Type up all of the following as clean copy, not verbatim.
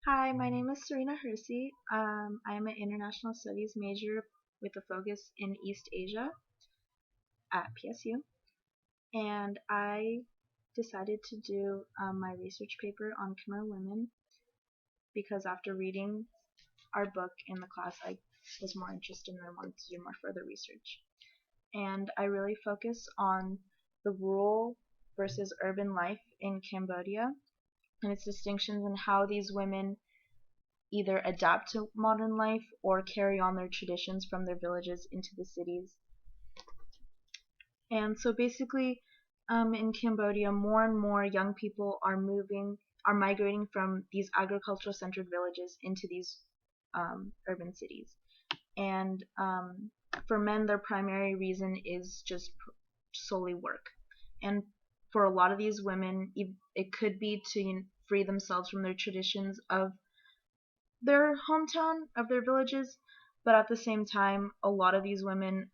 Hi, my name is Serena Hersey. I am an international studies major with a focus in East Asia at PSU, and I decided to do my research paper on Khmer women because after reading our book in the class, I was more interested and I wanted to do more further research. And I really focus on the rural versus urban life in Cambodia and its distinctions and how these women either adapt to modern life or carry on their traditions from their villages into the cities. And so basically, in Cambodia, more and more young people are migrating from these agricultural centered villages into these urban cities. And for men, their primary reason is just solely work. And for a lot of these women, it could be to free themselves from their traditions of their hometown, of their villages, but at the same time, a lot of these women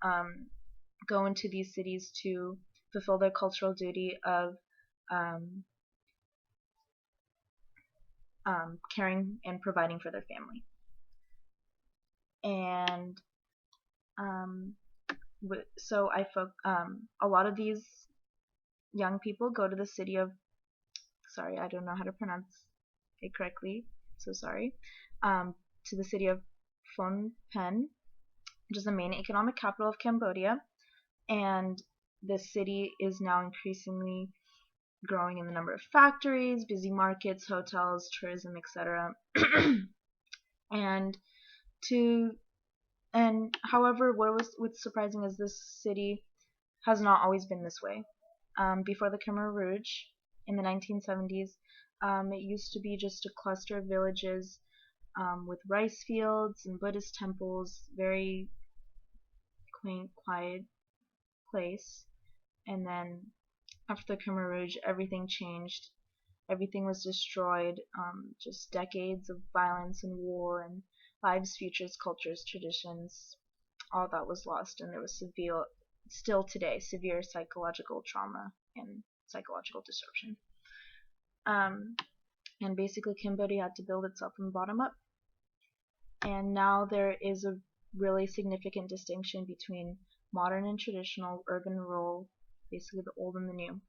go into these cities to fulfill their cultural duty of um, caring and providing for their family. And um, so a lot of these young people go to the city of, sorry, I don't know how to pronounce it correctly, so sorry, um, to the city of Phnom Penh, which is the main economic capital of Cambodia, and the city is now increasingly growing in the number of factories, busy markets, hotels, tourism, etc. and to and however, what's surprising is this city has not always been this way. Before the Khmer Rouge in the 1970s, it used to be just a cluster of villages with rice fields and Buddhist temples, very quaint, quiet place. And then after the Khmer Rouge, everything changed. Everything was destroyed. Just decades of violence and war and lives, futures, cultures, traditions. All that was lost, and there was still today, severe psychological trauma and psychological disruption. Um, and basically, Cambodia had to build itself from the bottom up. And now there is a really significant distinction between modern and traditional, urban and rural, basically the old and the new.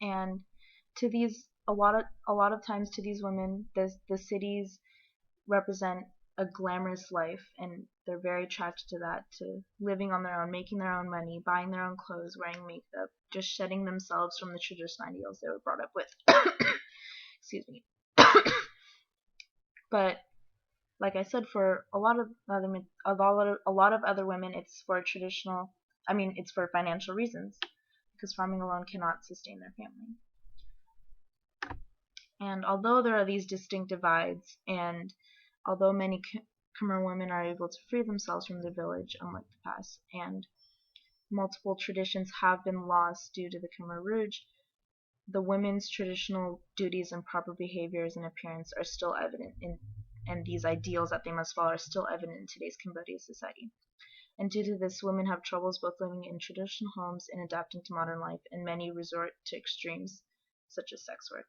And to these, a lot of times to these women, the cities represent a glamorous life, and they're very attracted to that, to living on their own, making their own money, buying their own clothes, wearing makeup, just shedding themselves from the traditional ideals they were brought up with. Excuse me. But like I said, for a lot of other women, it's for traditional. I mean, it's for financial reasons because farming alone cannot sustain their family. And although there are these distinct divides, and although many Khmer women are able to free themselves from the village, unlike the past, and multiple traditions have been lost due to the Khmer Rouge, the women's traditional duties and proper behaviors and appearance are still evident and these ideals that they must follow are still evident in today's Cambodian society. And due to this, women have troubles both living in traditional homes and adapting to modern life, and many resort to extremes such as sex work.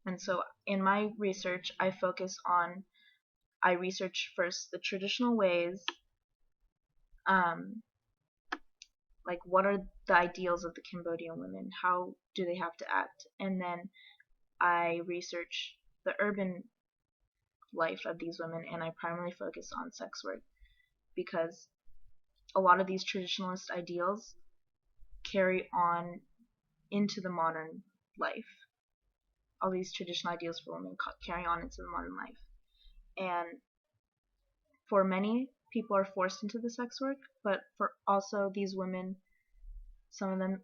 And so in my research, I research first the traditional ways, um, like what are the ideals of the Cambodian women, how do they have to act, and then I research the urban life of these women, and I primarily focus on sex work because a lot of these traditionalist ideals carry on into the modern life. All these traditional ideals for women carry on into the modern life. And for many, people are forced into the sex work, but for also these women, some of them,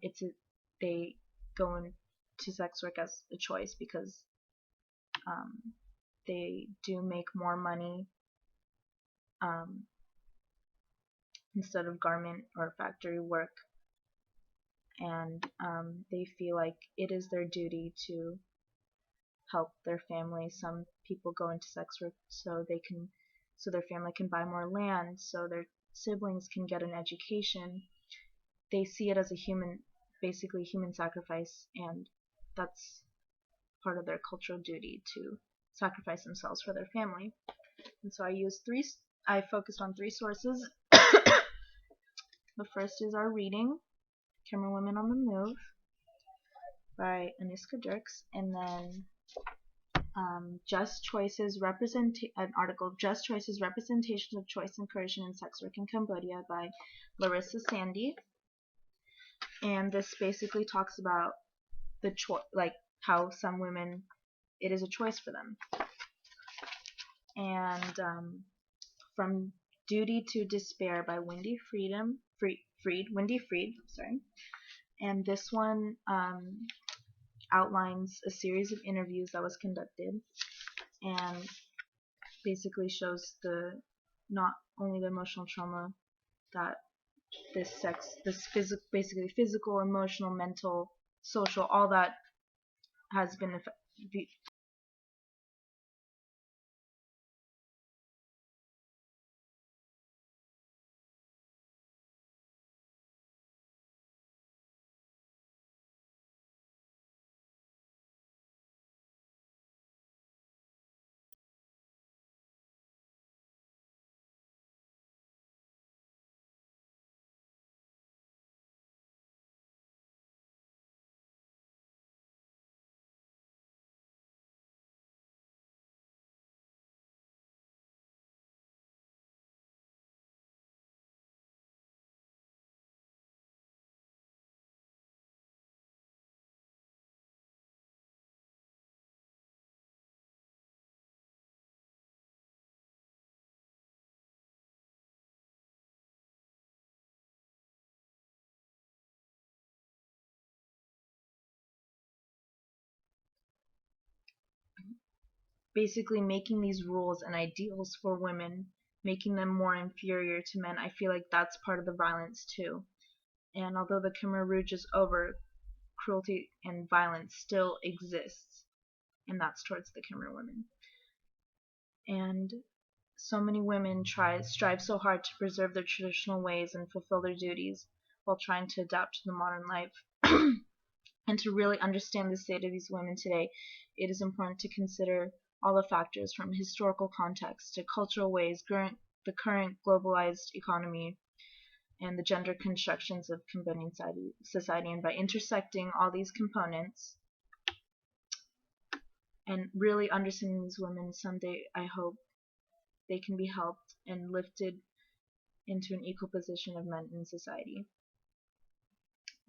they go into sex work as a choice because um, they do make more money um, instead of garment or factory work, and they feel like it is their duty to help their family. Some people go into sex work so their family can buy more land, so their siblings can get an education. They see it as basically human sacrifice, and that's part of their cultural duty to sacrifice themselves for their family. And so I focused on three sources. The first is our reading, Khmer Women on the Move by Aniska Dirks, and then an article, Just Choices, Representations of Choice and Coercion in Sex Work in Cambodia by Larissa Sandy. And this basically talks about the like how some women, it is a choice for them. And From Duty to Despair by Wendy Fried, sorry. And this one outlines a series of interviews that was conducted and basically shows not only the emotional trauma that basically physical, emotional, mental, social, all that has been basically making these rules and ideals for women, making them more inferior to men. I feel like that's part of the violence too. And although the Khmer Rouge is over, cruelty and violence still exists, and that's towards the Khmer women. And so many women strive so hard to preserve their traditional ways and fulfill their duties while trying to adapt to the modern life. And to really understand the state of these women today, it is important to consider all the factors from historical context to cultural ways, the current globalized economy, and the gender constructions of Cambodian society. And by intersecting all these components and really understanding these women, someday I hope they can be helped and lifted into an equal position of men in society.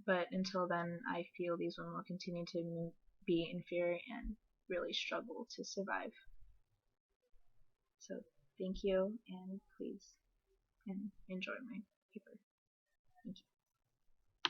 But until then, I feel these women will continue to be inferior and really struggle to survive. So thank you, and please enjoy my paper. Thank you.